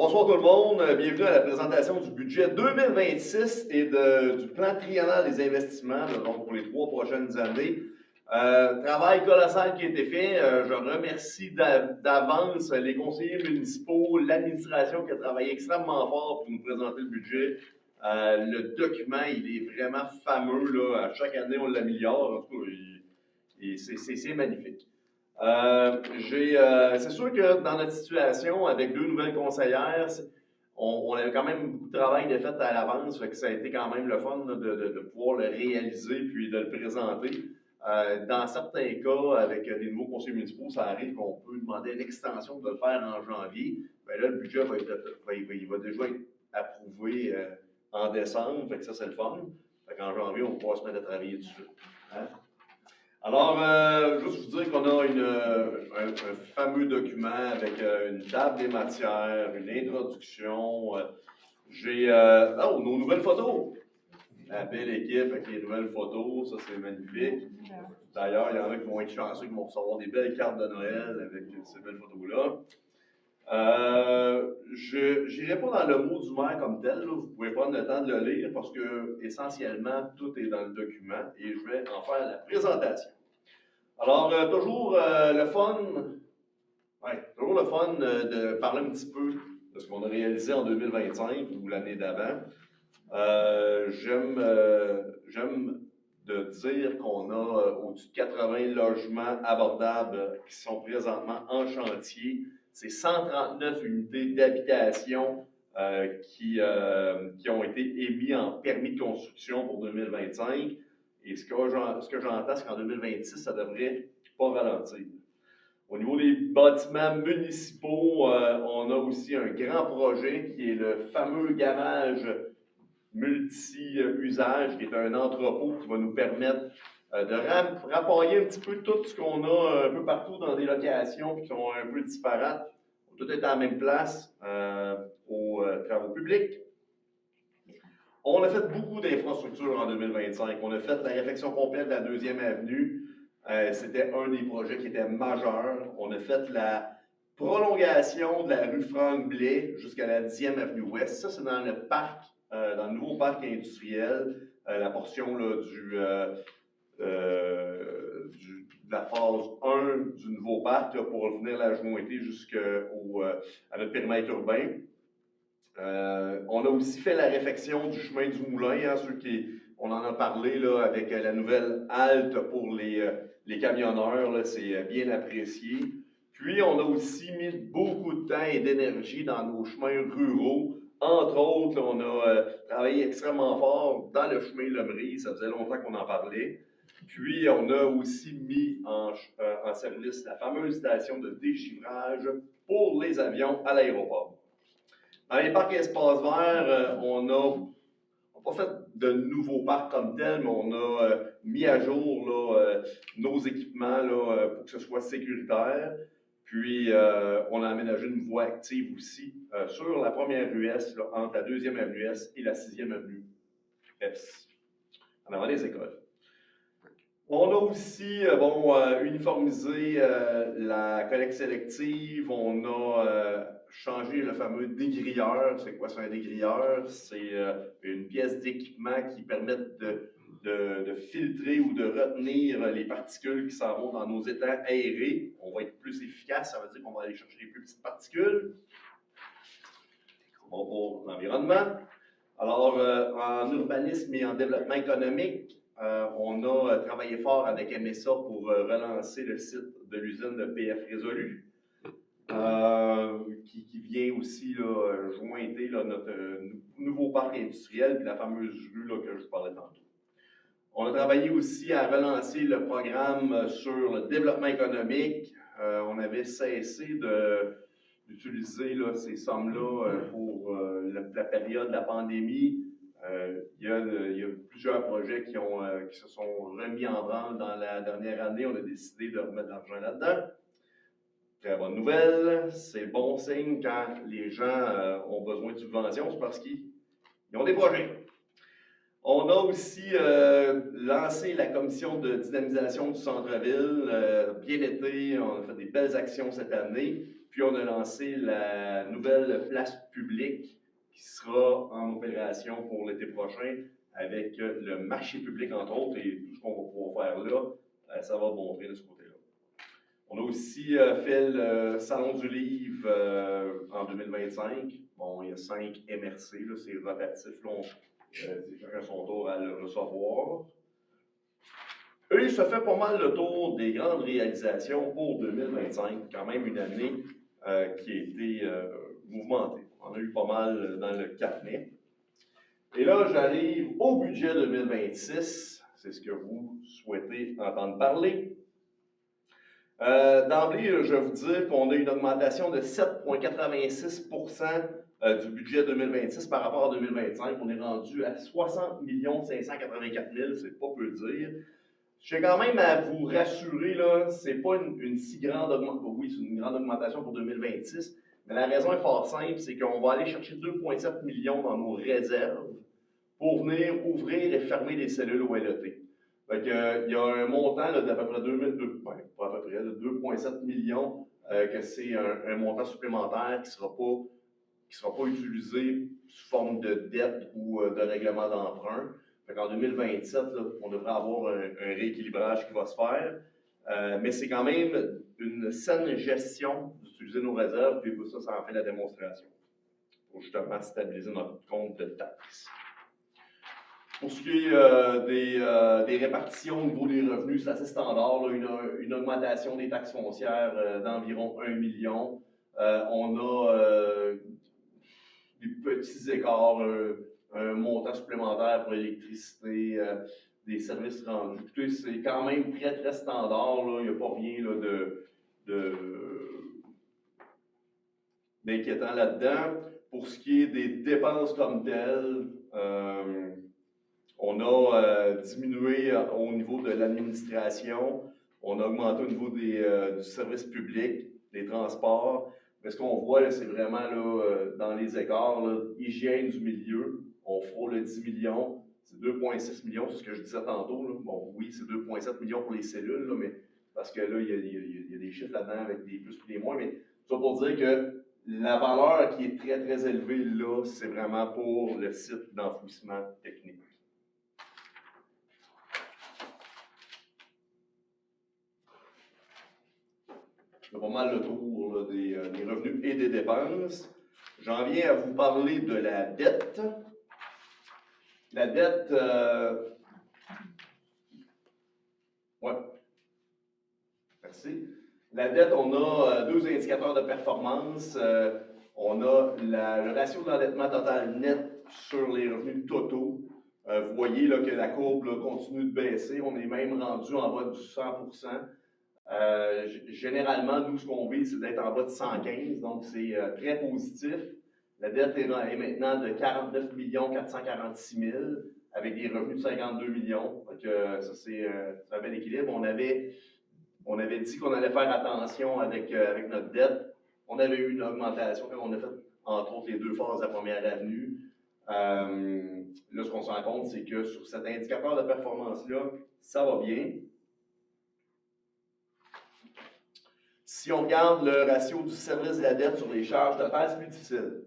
Bonsoir tout le monde, bienvenue à la présentation du budget 2026 et du plan triennal des investissements donc pour les 3 prochaines années. Travail colossal qui a été fait. Je remercie d'avance les conseillers municipaux, l'administration qui a travaillé extrêmement fort pour nous présenter le budget. Le document, il est vraiment fameux. Là. À chaque année, on l'améliore. En tout cas, c'est magnifique. C'est sûr que dans notre situation, avec 2 nouvelles conseillères, on avait quand même beaucoup de travail de fait à l'avance, fait que ça a été quand même le fun de pouvoir le réaliser puis de le présenter. Dans certains cas, avec des nouveaux conseillers municipaux, ça arrive qu'on peut demander une extension de le faire en janvier. Bien là, le budget va déjà être approuvé en décembre, fait que ça, c'est le fun. Fait qu'en janvier, on va pouvoir se mettre à travailler dessus. Hein? Alors, juste vous dire qu'on a un fameux document avec une table des matières, une introduction. Nos nouvelles photos. La belle équipe avec les nouvelles photos, ça c'est magnifique. D'ailleurs, il y en a qui vont être chanceux, qui vont recevoir des belles cartes de Noël avec ces belles photos-là. Je n'irai pas dans le mot du maire comme tel, là. Vous pouvez prendre le temps de le lire parce que essentiellement tout est dans le document et je vais en faire la présentation. Alors, toujours le fun de parler un petit peu de ce qu'on a réalisé en 2025 ou l'année d'avant. J'aime de dire qu'on a au-dessus de 80 logements abordables qui sont présentement en chantier. C'est 139 unités d'habitation qui ont été émis en permis de construction pour 2025. Et ce que j'entends, c'est qu'en 2026, ça devrait pas ralentir. Au niveau des bâtiments municipaux, on a aussi un grand projet qui est le fameux garage multi-usage, qui est un entrepôt qui va nous permettre de rappailler un petit peu tout ce qu'on a un peu partout dans des locations qui sont un peu disparates. Tout est à la même place aux travaux publics. On a fait beaucoup d'infrastructures en 2025. On a fait la réfection complète de la 2e avenue. C'était un des projets qui était majeur. On a fait la prolongation de la rue Franck-Blais jusqu'à la 10e avenue Ouest. Ça, c'est dans le parc, dans le nouveau parc industriel, la portion là, de la phase 1 du nouveau parc là, pour venir la jointer jusqu'à notre périmètre urbain. On a aussi fait la réfection du chemin du Moulin, hein, on en a parlé là, avec la nouvelle halte pour les camionneurs, c'est bien apprécié. Puis on a aussi mis beaucoup de temps et d'énergie dans nos chemins ruraux. Entre autres, là, on a travaillé extrêmement fort dans le chemin Lemery, ça faisait longtemps qu'on en parlait. Puis on a aussi mis en service la fameuse station de dégivrage pour les avions à l'aéroport. Dans les parcs et espaces verts, on n'a pas fait de nouveaux parcs comme tel, mais on a mis à jour là, nos équipements là, pour que ce soit sécuritaire. Puis, on a aménagé une voie active aussi sur la première rue S, là, entre la 2e avenue S et la 6e avenue S, en avant des écoles. On a aussi uniformisé la collecte sélective. On a changé le fameux dégrilleur. C'est quoi, c'est un dégrilleur? C'est une pièce d'équipement qui permet de filtrer ou de retenir les particules qui s'en vont dans nos étangs aérés. On va être plus efficace, ça veut dire qu'on va aller chercher les plus petites particules. C'est bon pour l'environnement. Alors, en urbanisme et en développement économique, on a travaillé fort avec MSA pour relancer le site de l'usine de PF Résolu, qui vient aussi là, jointer là, notre nouveau parc industriel puis la fameuse rue là, que je vous parlais tantôt. On a travaillé aussi à relancer le programme sur le développement économique. On avait cessé d'utiliser là, ces sommes-là pour la période de la pandémie. Il y a plusieurs projets qui se sont remis en branle dans la dernière année. On a décidé de remettre de l'argent là-dedans. Très bonne nouvelle. C'est bon signe quand les gens ont besoin de subventions, c'est parce qu'ils ont des projets. On a aussi lancé la commission de dynamisation du centre-ville. Bien été, on a fait des belles actions cette année. Puis on a lancé la nouvelle place publique qui sera en opération pour l'été prochain avec le marché public, entre autres, et tout ce qu'on va pouvoir faire là, ça va montrer de ce côté-là. On a aussi fait le Salon du Livre en 2025. Bon, il y a 5 MRC, c'est rotatif, c'est chacun son tour à le recevoir. Et ça fait pas mal le tour des grandes réalisations pour 2025, quand même une année qui a été mouvementée. On a eu pas mal dans le carnet. Et là, j'arrive au budget 2026. C'est ce que vous souhaitez entendre parler. D'emblée, je vais vous dire qu'on a une augmentation de 7,86% du budget 2026 par rapport à 2025. On est rendu à 60 584 000, c'est pas peu dire. Je tiens quand même à vous rassurer, là, c'est pas une si grande augmentation. Oui, c'est une grande augmentation pour 2026, mais la raison est fort simple, c'est qu'on va aller chercher 2,7 millions dans nos réserves pour venir ouvrir et fermer des cellules au LET. Fait que, il y a un montant d'à peu près 2,7 millions, que c'est un montant supplémentaire qui sera pas utilisé sous forme de dette ou de règlement d'emprunt. En 2027, là, on devrait avoir un rééquilibrage qui va se faire, mais c'est quand même une saine gestion d'utiliser nos réserves, puis ça en fait la démonstration, pour justement stabiliser notre compte de taxes. Pour ce qui est des répartitions au niveau des revenus, c'est assez standard, là, une augmentation des taxes foncières d'environ 1 million. On a des petits écarts, un montant supplémentaire pour l'électricité, des services rendus. Écoutez, c'est quand même très, très standard, là. Il n'y a pas rien là, d'inquiétant là-dedans. Pour ce qui est des dépenses comme telles, on a diminué au niveau de l'administration, on a augmenté au niveau du service public, des transports. Mais ce qu'on voit, c'est vraiment là, dans les écarts, là, hygiène du milieu, on frôle le 10 millions, c'est 2,6 millions, c'est ce que je disais tantôt. Là. Bon, oui, c'est 2,7 millions pour les cellules, là, mais parce que là, il y a des chiffres là-dedans avec des plus et des moins, mais ça pour dire que la valeur qui est très, très élevée là, c'est vraiment pour le site d'enfouissement technique. C'est pas mal le tour là, des revenus et des dépenses. J'en viens à vous parler de la dette. La dette, ouais, merci. La dette, on a deux indicateurs de performance. On a le ratio d'endettement total net sur les revenus totaux. Vous voyez là, que la courbe là, continue de baisser. On est même rendu en bas du 100%. Généralement, nous, ce qu'on vise, c'est d'être en bas de 115, donc c'est très positif. La dette est maintenant de 49 446 000 avec des revenus de 52 millions. Donc, ça, c'est un bel équilibre. On avait dit qu'on allait faire attention avec notre dette. On avait eu une augmentation quand on a fait, entre autres, les deux phases de la première avenue. Là, ce qu'on se rend compte, c'est que sur cet indicateur de performance-là, ça va bien. Si on regarde le ratio du service de la dette sur les charges totales, c'est plus difficile.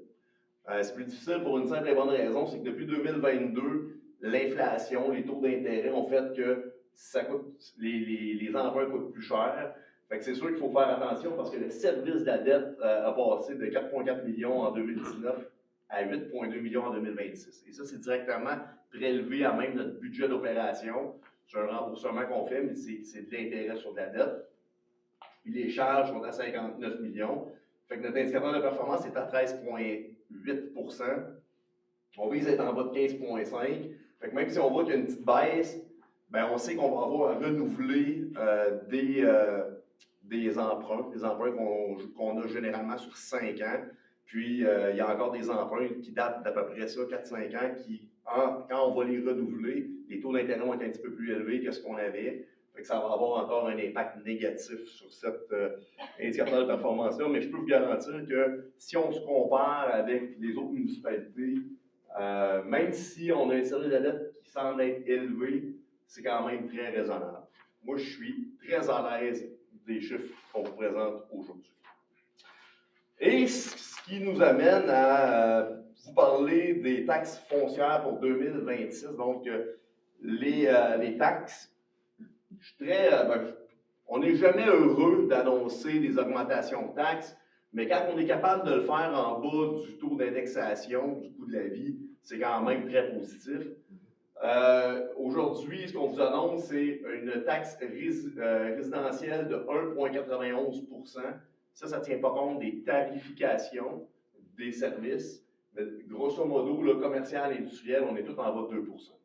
C'est plus difficile pour une simple et bonne raison, c'est que depuis 2022, l'inflation, les taux d'intérêt ont fait que ça coûte, les emprunts coûtent plus cher. Fait que c'est sûr qu'il faut faire attention parce que le service de la dette a passé de 4,4 millions en 2019 à 8,2 millions en 2026. Et ça, c'est directement prélevé à même notre budget d'opération. C'est un remboursement qu'on fait, mais c'est de l'intérêt sur de la dette. Puis les charges sont à 59 millions. Fait que notre indicateur de performance est à 13,8%. On vise à être en bas de 15,5%. Fait que même si on voit qu'il y a une petite baisse, ben on sait qu'on va avoir à renouveler des emprunts qu'on a généralement sur 5 ans. Puis il y a encore des emprunts qui datent d'à peu près ça, 4-5 ans, qui, quand on va les renouveler, les taux d'intérêt vont être un petit peu plus élevés que ce qu'on avait. Fait que ça va avoir encore un impact négatif sur cet indicateur de performance-là, mais je peux vous garantir que si on se compare avec les autres municipalités, même si on a un service de dette qui semble être élevé, c'est quand même très raisonnable. Moi, je suis très à l'aise des chiffres qu'on vous présente aujourd'hui. Et ce qui nous amène à vous parler des taxes foncières pour 2026. Donc, les taxes, je suis très, on n'est jamais heureux d'annoncer des augmentations de taxes, mais quand on est capable de le faire en bas du taux d'indexation du coût de la vie, c'est quand même très positif. Aujourd'hui, ce qu'on vous annonce, c'est une taxe résidentielle de 1,91 %. Ça ne tient pas compte des tarifications des services. Mais grosso modo, le commercial et industriel, on est tout en bas de 2 %.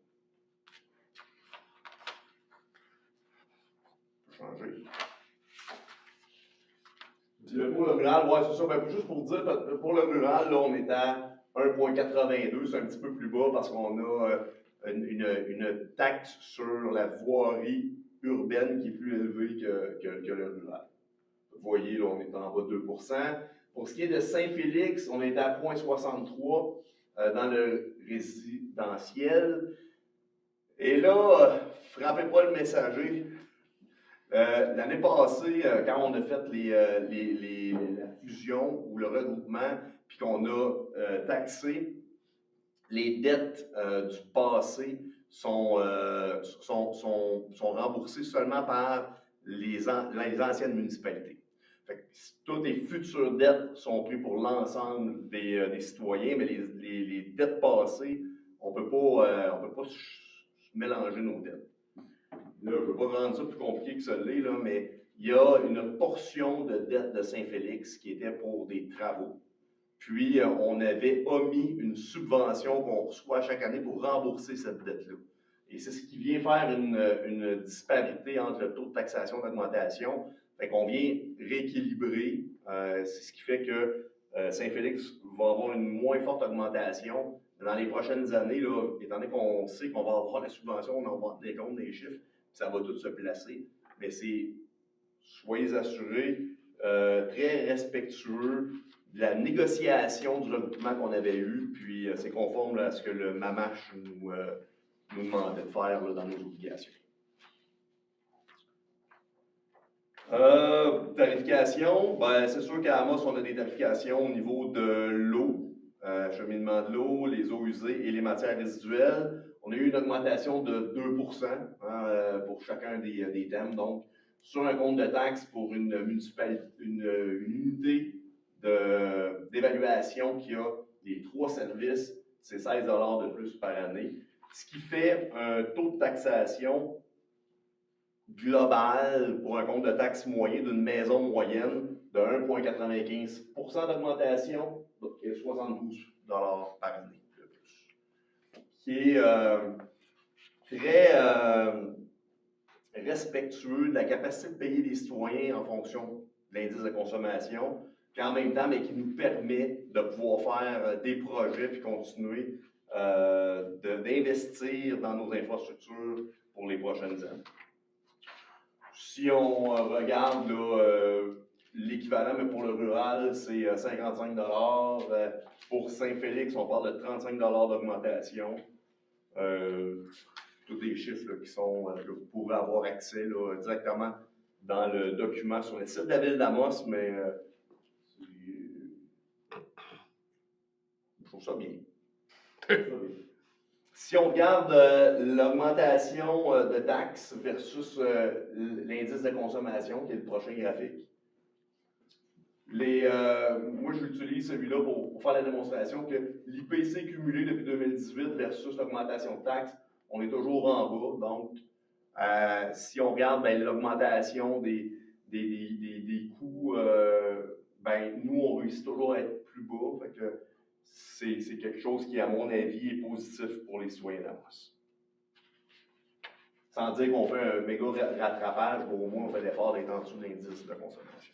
Changer. Pour le rural, ouais, c'est ça. Ben, juste pour dire, pour le rural, là, on est à 1,82, c'est un petit peu plus bas parce qu'on a une taxe sur la voirie urbaine qui est plus élevée que le rural. Vous voyez, là, on est en bas de 2 %. Pour ce qui est de Saint-Félix, on est à 0,63 dans le résidentiel. Et là, frappez pas le messager. L'année passée, quand on a fait la fusion ou le regroupement, puis qu'on a taxé, les dettes du passé sont remboursées seulement par les anciennes municipalités. Fait que toutes les futures dettes sont prises pour l'ensemble des citoyens, mais les dettes passées, on ne peut pas mélanger nos dettes. Là, je ne veux pas rendre ça plus compliqué que ça l'est, là, mais il y a une portion de dette de Saint-Félix qui était pour des travaux. Puis, on avait omis une subvention qu'on reçoit chaque année pour rembourser cette dette-là. Et c'est ce qui vient faire une disparité entre le taux de taxation et d'augmentation. Fait qu'on vient rééquilibrer. C'est ce qui fait que Saint-Félix va avoir une moins forte augmentation. Dans les prochaines années, là, étant donné qu'on sait qu'on va avoir la subvention, on en va des comptes des chiffres, ça va tout se placer. Mais soyez assurés, très respectueux de la négociation du regroupement qu'on avait eu, puis c'est conforme là, à ce que le MAMACH nous demandait de faire là, dans nos obligations. Tarification, ben, c'est sûr qu'à Amos, on a des tarifications au niveau de l'eau, cheminement de l'eau, les eaux usées et les matières résiduelles. On a eu une augmentation de 2 pour chacun des thèmes. Donc, sur un compte de taxes pour une municipalité, une unité d'évaluation qui a les 3 services, c'est 16 $ de plus par année. Ce qui fait un taux de taxation global pour un compte de taxes moyen d'une maison moyenne de 1,95 % d'augmentation et 72 $ par année de plus. Qui est très respectueux de la capacité de payer des citoyens en fonction de l'indice de consommation, puis en même temps, mais qui nous permet de pouvoir faire des projets puis continuer d'investir dans nos infrastructures pour les prochaines années. Si on regarde l'équivalent, mais pour le rural, c'est 55 $. Pour Saint-Félix, on parle de 35 $ d'augmentation. Tous les chiffres là, que vous pourrez avoir accès là, directement dans le document sur le site de la ville d'Amos, mais je trouve ça bien. Si on regarde l'augmentation de taxes versus l'indice de consommation, qui est le prochain graphique, moi j'utilise celui-là pour faire la démonstration que l'IPC cumulé depuis 2018 versus l'augmentation de taxes, on est toujours en bas. Donc, si on regarde l'augmentation des coûts, nous on réussit toujours à être plus bas. Fait que c'est quelque chose qui, à mon avis, est positif pour les citoyens d'Amos. Sans dire qu'on fait un méga rattrapage, au moins on fait l'effort d'être en dessous de l'indice de consommation.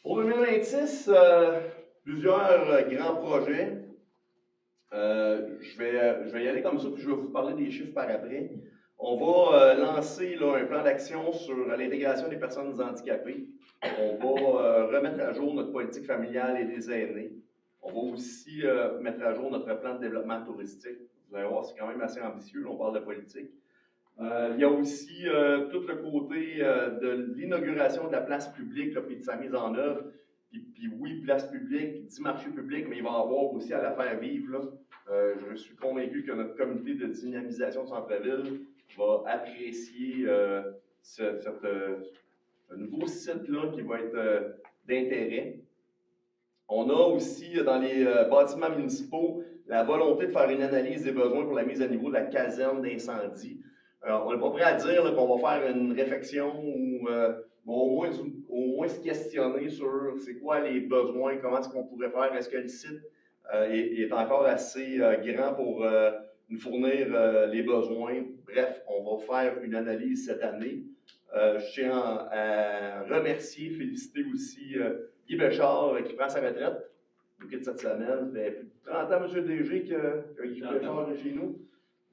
Pour 2026, plusieurs grands projets. Je vais y aller comme ça, puis je vais vous parler des chiffres par après. On va lancer là, un plan d'action sur l'intégration des personnes handicapées. On va remettre à jour notre politique familiale et des aînés. On va aussi mettre à jour notre plan de développement touristique. Vous allez voir, c'est quand même assez ambitieux, là, on parle de politique. Il y a aussi tout le côté de l'inauguration de la place publique, là, puis de sa mise en œuvre. Puis oui, place publique, dit marché public, mais il va y avoir aussi à la faire vivre. Là. Je suis convaincu que notre comité de dynamisation de centre-ville va apprécier ce nouveau site-là qui va être d'intérêt. On a aussi dans les bâtiments municipaux la volonté de faire une analyse des besoins pour la mise à niveau de la caserne d'incendie. On n'est pas prêt à dire qu'on va faire une réflexion ou au moins se questionner sur c'est quoi les besoins, comment est-ce qu'on pourrait faire, est-ce que le site est encore assez grand pour nous fournir les besoins. Bref, on va faire une analyse cette année. Je tiens à remercier, féliciter aussi Guy Béchard qui prend sa retraite. Il quitte cette semaine. Ça fait plus de 30 ans, M. DG, que Guy Béchard est chez nous.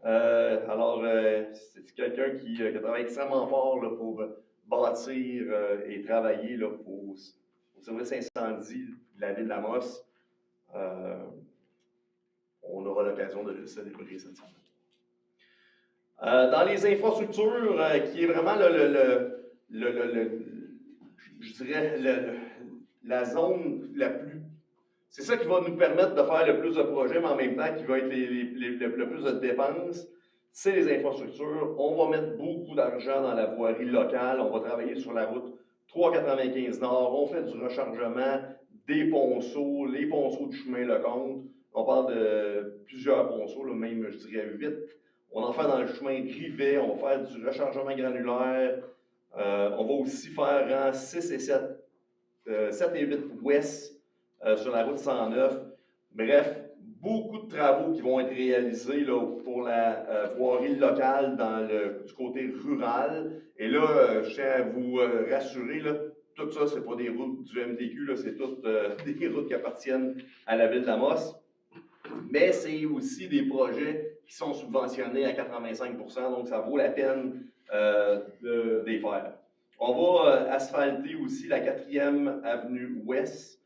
C'est quelqu'un qui a travaillé extrêmement fort là, pour bâtir et travailler là, au service incendie de la ville d'Amos. On aura l'occasion de le célébrer cette semaine. Dans les infrastructures, qui est vraiment la zone la plus... C'est ça qui va nous permettre de faire le plus de projets, mais en même temps qui va être le plus de dépenses, c'est les infrastructures. On va mettre beaucoup d'argent dans la voirie locale. On va travailler sur la route 395 Nord. On fait du rechargement des ponceaux, les ponceaux du chemin Lecomte. On parle de plusieurs ponceaux, là, même je dirais 8. On en fait dans le chemin Rivet. On va faire du rechargement granulaire. On va aussi faire rang 6 et 7, 7 et 8 ouest sur la route 109. Bref, beaucoup de travaux qui vont être réalisés là, pour la voirie locale du côté rural. Et là, je tiens à vous rassurer, là, tout ça, c'est pas des routes du MTQ, c'est toutes des routes qui appartiennent à la ville d'Amos. Mais c'est aussi des projets qui sont subventionnés à 85%, donc ça vaut la peine de les faire. On va asphalter aussi la 4e avenue Ouest.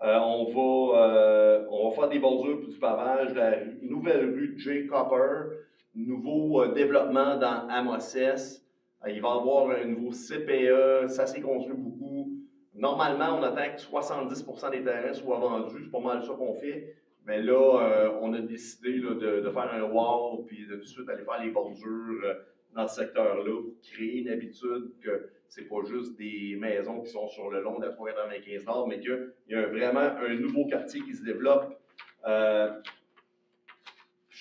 On va faire des bordures pour du pavage de la nouvelle rue J. Copper, nouveau développement dans Amos-Est. Il va y avoir un nouveau CPE, ça s'est construit beaucoup. Normalement, on attend que 70% des terrains soient vendus, c'est pas mal ça qu'on fait. Mais là, on a décidé là, de faire un wall, puis de tout de suite aller faire les bordures dans ce secteur-là, pour créer une habitude que c'est pas juste des maisons qui sont sur le long de la 395 Nord, mais qu'il y a vraiment un nouveau quartier qui se développe. Ça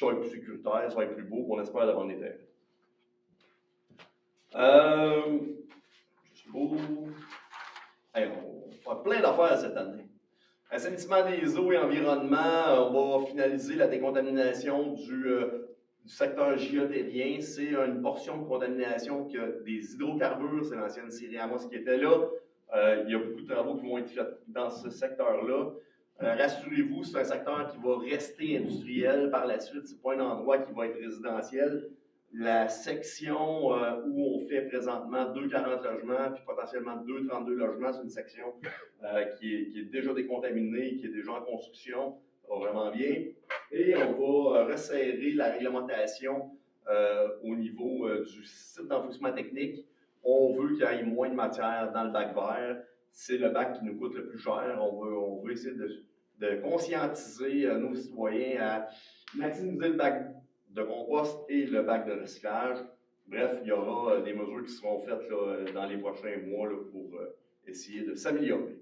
va être plus sécuritaire, ça va être plus beau, on espère d'avoir des terres. On va faire plein d'affaires cette année. Assainissement des eaux et environnement, on va finaliser la décontamination du secteur géotérien. C'est une portion de contamination qui a des hydrocarbures, c'est l'ancienne Syrie Amos qui était là. Il y a beaucoup de travaux qui vont être faits dans ce secteur-là. Rassurez-vous, c'est un secteur qui va rester industriel par la suite. Ce n'est pas un endroit qui va être résidentiel. La section où on fait présentement 240 logements, puis potentiellement 232 logements, c'est une section qui est déjà décontaminée, qui est déjà en construction. Ça va vraiment bien. Et on va resserrer la réglementation au niveau du site d'enfouissement technique. On veut qu'il y ait moins de matière dans le bac vert. C'est le bac qui nous coûte le plus cher. On veut essayer de conscientiser nos citoyens à maximiser le bac de compost et le bac de recyclage. Bref, il y aura des mesures qui seront faites là, dans les prochains mois là, pour essayer de s'améliorer.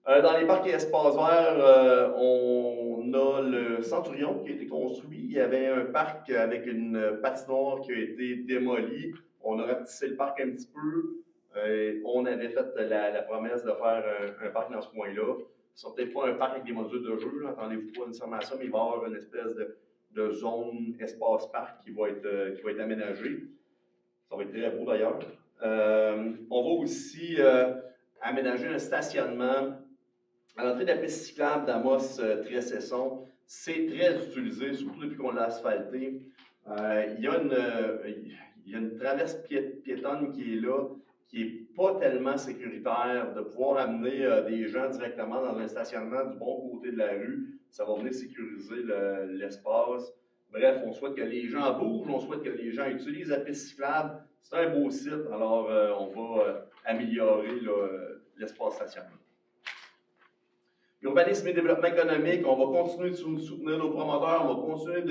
Dans les parcs et espaces verts, on a le Centurion qui a été construit. Il y avait un parc avec une patinoire qui a été démolie. On a rapetissé le parc un petit peu. On avait fait la promesse de faire un parc dans ce coin-là. Ce sera peut-être pas un parc avec des modules de jeu, attendez-vous pas nécessairement à ça, mais il va y avoir une espèce de zone espace-parc qui va être aménagée. Ça va être très beau d'ailleurs. On va aussi aménager un stationnement à l'entrée de la piste cyclable d'Amos-Tressesson. C'est très utilisé, surtout depuis qu'on l'a asphalté. Il y a une traverse piétonne qui est là, qui n'est pas tellement sécuritaire. De pouvoir amener des gens directement dans un stationnement du bon côté de la rue, ça va venir sécuriser l'espace. Bref, on souhaite que les gens bougent, on souhaite que les gens utilisent la piste cyclable. C'est un beau site, alors on va améliorer l'espace stationnement. Urbanisme et développement économique, on va continuer de soutenir nos promoteurs, on va continuer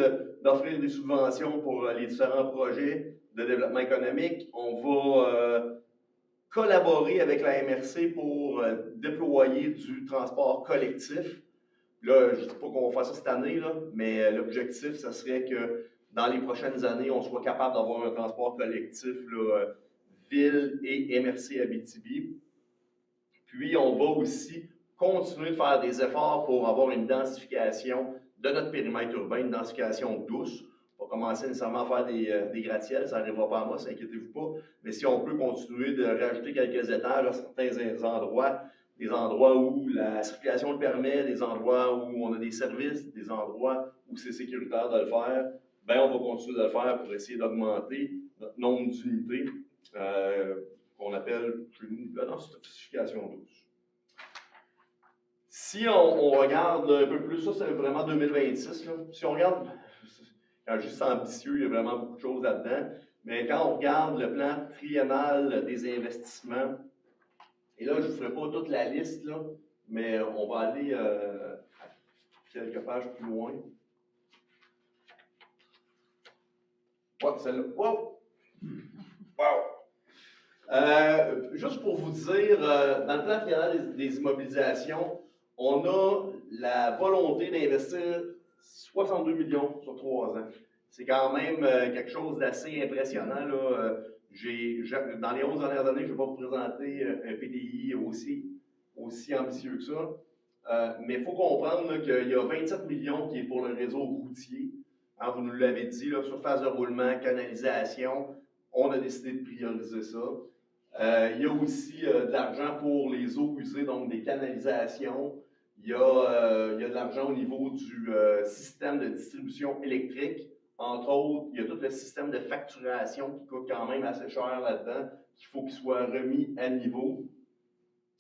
d'offrir des subventions pour les différents projets de développement économique. On va collaborer avec la MRC pour déployer du transport collectif. Là, je ne dis pas qu'on va faire ça cette année, là, mais l'objectif, ce serait que dans les prochaines années, on soit capable d'avoir un transport collectif là, ville et MRC Abitibi. Puis, on va aussi continuer de faire des efforts pour avoir une densification de notre périmètre urbain, une densification douce. On va commencer nécessairement à faire des gratte-ciels, ça n'arrivera pas à moi, inquiétez-vous pas. Mais si on peut continuer de rajouter quelques étages à certains endroits, des endroits où la circulation le permet, des endroits où on a des services, des endroits où c'est sécuritaire de le faire, bien, on va continuer de le faire pour essayer d'augmenter notre nombre d'unités qu'on appelle chez nous la densification douce. Si on regarde un peu plus, ça c'est vraiment 2026, là. Si on regarde, quand je dis ambitieux, il y a vraiment beaucoup de choses là-dedans, mais quand on regarde le plan triennal des investissements, et là je ne vous ferai pas toute la liste, là, mais on va aller quelques pages plus loin. Ouais, celle-là. Wow! Wow! Juste pour vous dire, dans le plan triennal des immobilisations, on a la volonté d'investir 62 millions sur 3 ans. C'est quand même quelque chose d'assez impressionnant. Là. Dans les 11 dernières années, je ne vais pas vous présenter un PDI aussi ambitieux que ça. Mais il faut comprendre qu'il y a 27 millions qui est pour le réseau routier. Hein, vous nous l'avez dit, là, surface de roulement, canalisation. On a décidé de prioriser ça. Il y a aussi de l'argent pour les eaux usées, donc des canalisations. Il y a de l'argent au niveau du système de distribution électrique. Entre autres, il y a tout le système de facturation qui coûte quand même assez cher là-dedans, qu'il faut qu'il soit remis à niveau.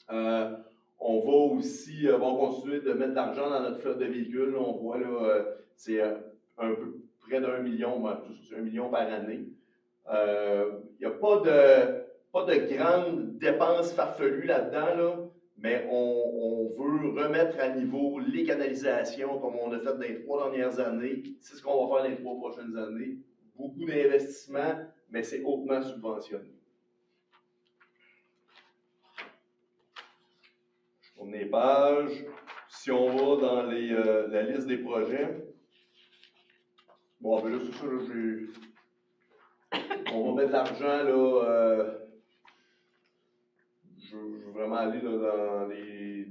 On va aussi continuer de mettre de l'argent dans notre flotte de véhicules. On voit là, c'est un peu près d'1 million, c'est 1 million par année. Il n'y a pas de grandes dépenses farfelues là-dedans, là, mais on veut remettre à niveau les canalisations comme on a fait dans les 3 dernières années. C'est ce qu'on va faire dans les 3 prochaines années. Beaucoup d'investissements, mais c'est hautement subventionné. Je tourne les pages. Si on va dans la liste des projets, bon, ben là, c'est ça, là, on va mettre de l'argent, là, je veux vraiment aller là, dans les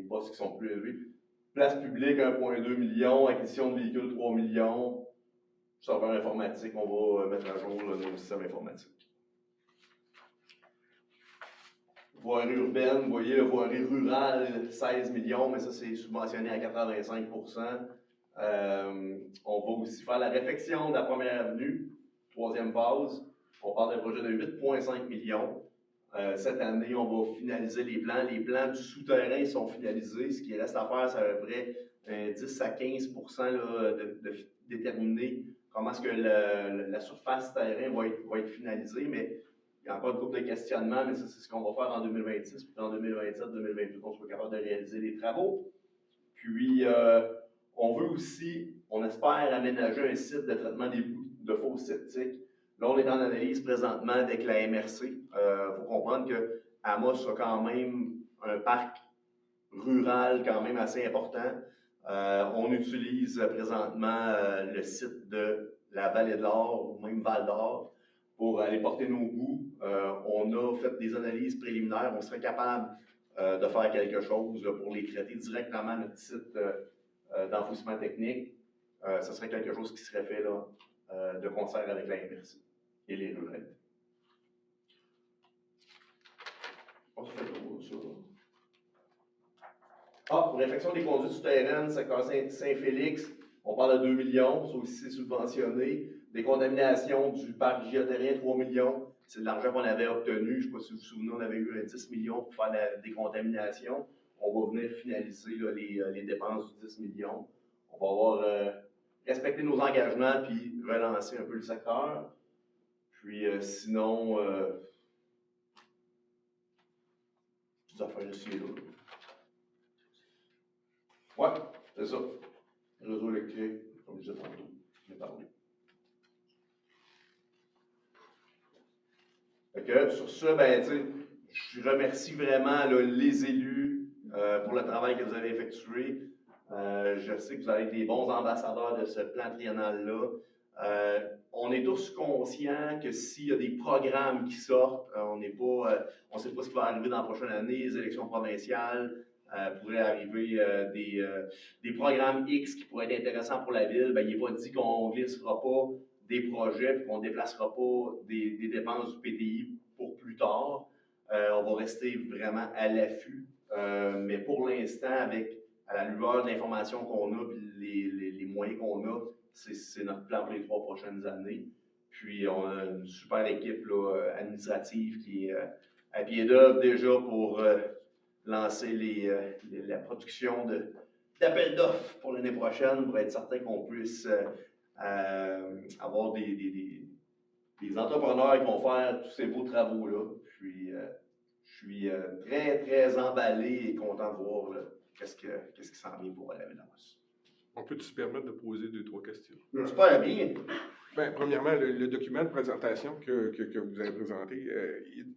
postes qui sont plus élevés. Place publique, 1,2 million. Acquisition de véhicules, 3 millions. Serveur informatique, on va mettre à jour là, nos systèmes informatiques. Voirie urbaine, vous voyez, la voirie rurale, 16 millions, mais ça, c'est subventionné à 85 on va aussi faire la réfection de la première avenue, 3e phase. On parle d'un projet de 8,5 millions. Cette année, on va finaliser les plans. Les plans du souterrain sont finalisés. Ce qui reste à faire, c'est à peu près 10 à 15 là, de déterminer comment est-ce que la surface terrain va être finalisée. Mais il y a encore une couple de questionnements, mais ça, c'est ce qu'on va faire en 2026. Puis en 2027, 2028, on soit capable de réaliser les travaux. Puis, on veut aussi, on espère aménager un site de traitement des boues de fosse septique. Là, on est en analyse présentement avec la MRC. Il faut comprendre que Amos a quand même un parc rural quand même assez important. On utilise présentement le site de la Vallée de l'Or ou même Val d'Or pour aller porter nos boues. On a fait des analyses préliminaires. On serait capable de faire quelque chose pour les traiter directement à notre site d'enfouissement technique. Ce serait quelque chose qui serait fait là, de concert avec la MRC et les ruralités. On se fait ça. Pour réfection des conduites souterraines, secteur Saint-Félix, on parle de 2 millions, ça aussi c'est subventionné. Décontamination du parc géotérrien, 3 millions. C'est de l'argent qu'on avait obtenu. Je ne sais pas si vous vous souvenez, on avait eu 10 millions pour faire la décontamination. On va venir finaliser là, les dépenses du 10 millions. On va avoir respecter nos engagements puis relancer un peu le secteur. Puis sinon, petites affaires ici et là. Ouais, c'est ça. Réseau électrique, comme je disais tantôt, j'ai parlé. Fait que, sur ça, ben, tu sais, je remercie vraiment là, les élus pour le travail que vous avez effectué. Je sais que vous allez être des bons ambassadeurs de ce plan triennal-là. On est tous conscients que s'il y a des programmes qui sortent, on ne sait pas ce qui va arriver dans la prochaine année, les élections provinciales, pourrait arriver des programmes X qui pourraient être intéressants pour la ville. Ben, il n'est pas dit qu'on ne glissera pas des projets et qu'on ne déplacera pas des dépenses du PTI pour plus tard. On va rester vraiment à l'affût. Mais pour l'instant, à la lueur de l'information qu'on a et les moyens qu'on a, c'est notre plan pour les 3 prochaines années. Puis on a une super équipe là, administrative qui est à pied d'œuvre déjà pour lancer la production d'appels d'offres pour l'année prochaine pour être certain qu'on puisse avoir des entrepreneurs qui vont faire tous ces beaux travaux-là. Puis je suis très, très emballé et content de voir qu'est-ce qui s'en vient pour la Ville-Amos. On peut-tu se permettre de poser 2-3 questions? Super bien. Bien, premièrement, le document de présentation que vous avez présenté,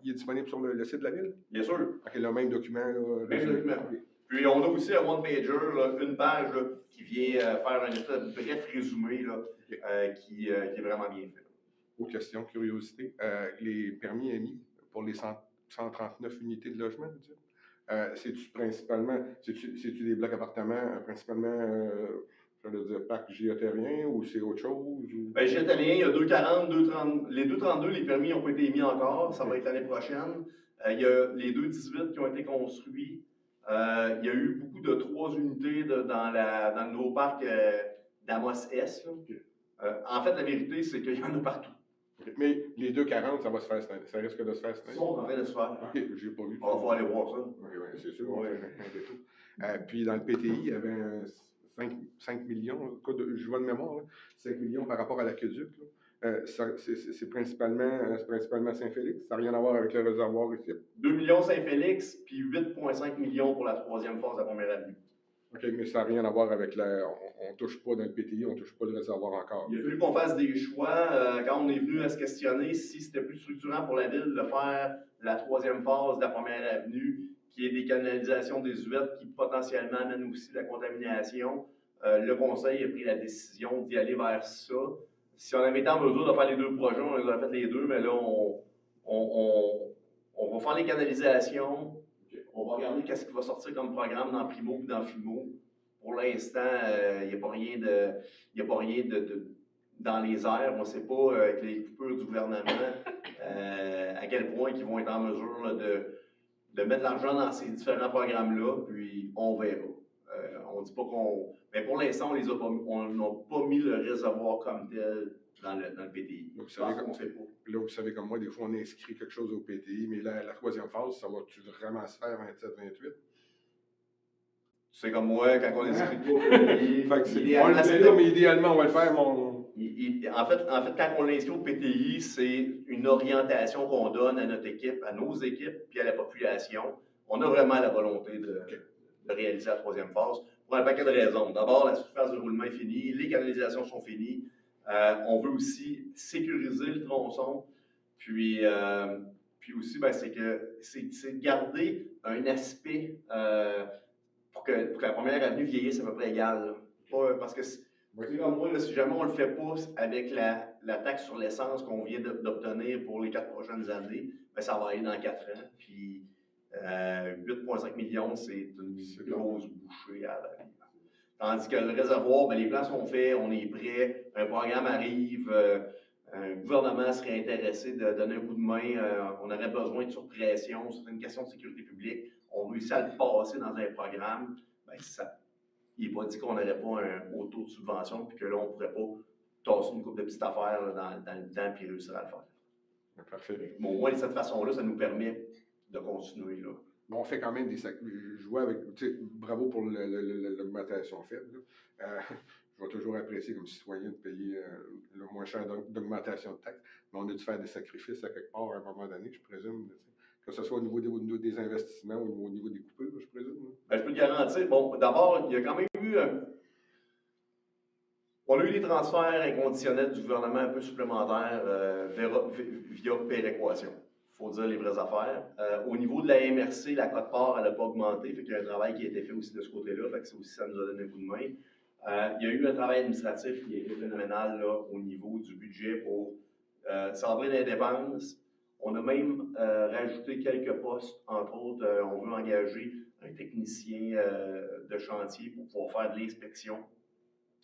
il est disponible sur le site de la Ville? Bien sûr. OK, le même document. Même document. Puis on a aussi un one-pager, une page là, qui vient faire un bref résumé là, qui est vraiment bien fait. Autre question, curiosité. Les permis émis pour les 139 unités de logement, vous dites? C'est-tu principalement, c'est-tu des blocs appartements, principalement, je veux dire, parc géotérien ou c'est autre chose? Ou... Bien, géotérien, il y a 240, 230, les 232, les permis n'ont pas été émis encore, ça va être l'année prochaine. Il y a les 218 qui ont été construits. Il y a eu beaucoup de 3 unités dans le nouveau parc d'Amos-S. Okay. En fait, la vérité, c'est qu'il y en a partout. Okay. Mais les 240, ça va se faire cette année. Ça risque de se faire cette année? Ils sont en train de se faire. OK, j'ai pas vu. On va aller voir ça. Oui, c'est sûr. Ouais. Puis dans le PTI, il y avait 5 millions, je vois de mémoire, là, 5 millions par rapport à l'aqueduc. C'est principalement Saint-Félix. Ça n'a rien à voir avec le réservoir ici. 2 millions Saint-Félix, puis 8,5 millions pour la 3e phase de la première avenue. OK, mais ça n'a rien à voir avec on ne touche pas dans le PTI, on ne touche pas le réservoir encore. Il a fallu qu'on fasse des choix quand on est venu à se questionner si c'était plus structurant pour la ville de faire la 3e phase de la première avenue, qui est des canalisations désuètes qui potentiellement amènent aussi de la contamination. Le conseil a pris la décision d'y aller vers ça. Si on avait été en mesure de faire les 2 projets, on aurait fait les 2, mais là, on va faire les canalisations. On va regarder qu'est-ce qui va sortir comme programme dans Primo et dans Fimo. Pour l'instant, il n'y a pas rien dans les airs. On ne sait pas, avec les coupures du gouvernement, à quel point ils vont être en mesure là, de mettre de l'argent dans ces différents programmes-là, puis on verra. On ne dit pas qu'on... Mais pour l'instant, on n'a pas mis le réservoir comme tel dans le PTI. Donc, vous savez comme moi, des fois, on inscrit quelque chose au PTI, mais la 3e phase, ça va-tu vraiment se faire 27-28? C'est comme moi, quand on inscrit pas au PTI... mais idéalement, on va le faire, En fait, quand on l'inscrit au PTI, c'est une orientation qu'on donne à notre équipe, à nos équipes, puis à la population. On a vraiment la volonté de réaliser la 3e phase pour un paquet de raisons. D'abord, la surface de roulement est finie, les canalisations sont finies. On veut aussi sécuriser le tronçon. Puis aussi, ben, c'est de garder un aspect pour que la première avenue vieillisse à peu près égale. Parce que, comme moi, là, si jamais on ne le fait pas avec la taxe sur l'essence qu'on vient d'obtenir pour les 4 prochaines années, ben, ça va aller dans 4 ans. Puis 8,5 millions, c'est une grosse bouchée à la vie. Tandis que le réservoir, ben, les plans sont faits, on est prêt, un programme arrive, un gouvernement serait intéressé de donner un coup de main, on aurait besoin de surpression, c'est une question de sécurité publique, on réussit à le passer dans un programme, ben, il n'est pas dit qu'on n'aurait pas un haut taux de subvention, puis que là, on ne pourrait pas tasser une couple de petites affaires là, dans le temps, puis réussir à le faire. Parfait. Bon, au moins, de cette façon-là, ça nous permet de continuer. Là. Bon, on fait quand même des sacs. Je vois avec. Bravo pour l'augmentation faite. je vais toujours apprécier comme citoyen de payer le moins cher d'augmentation de taxes, mais on a dû faire des sacrifices à quelque part à un moment donné, je présume, que ce soit au niveau des investissements ou au niveau des coupures, je présume. Ben, je peux te garantir, bon, d'abord, il y a quand même eu, on a eu des transferts inconditionnels du gouvernement un peu supplémentaires via péréquation. Il faut dire les vraies affaires. Au niveau de la MRC, la quote-part, elle n'a pas augmenté, fait qu'il y a un travail qui a été fait aussi de ce côté-là, fait que ça aussi, ça nous a donné un coup de main. Il y a eu un travail administratif qui a été phénoménal là, au niveau du budget pour sabrer les dépenses. On a même rajouté quelques postes, entre autres, on veut engager un technicien de chantier pour pouvoir faire de l'inspection.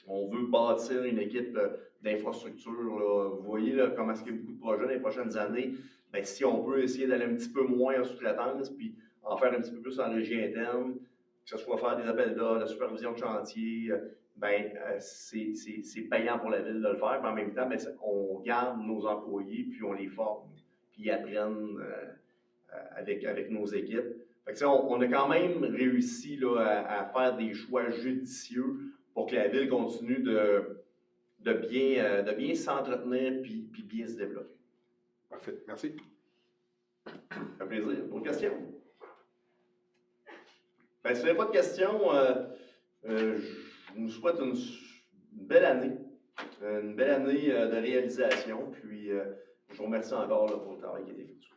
On veut bâtir une équipe d'infrastructure. Vous voyez là, comment est-ce qu'il y a beaucoup de projets dans les prochaines années. Bien, si on peut essayer d'aller un petit peu moins en sous-traitance, puis en faire un petit peu plus en régie interne, que ce soit faire des appels d'offres, la supervision de chantier, c'est payant pour la ville de le faire. Mais en même temps, on garde nos employés, puis on les forme, puis ils apprennent avec nos équipes. Fait que, on a quand même réussi là, à faire des choix judicieux pour que la ville continue de bien s'entretenir puis bien se développer. Parfait. Merci. Un plaisir. D'autres questions? Ben, si vous n'avez pas de questions, je vous souhaite une belle année. Une belle année de réalisation. Puis, je vous remercie encore là, pour le travail qui a été effectué.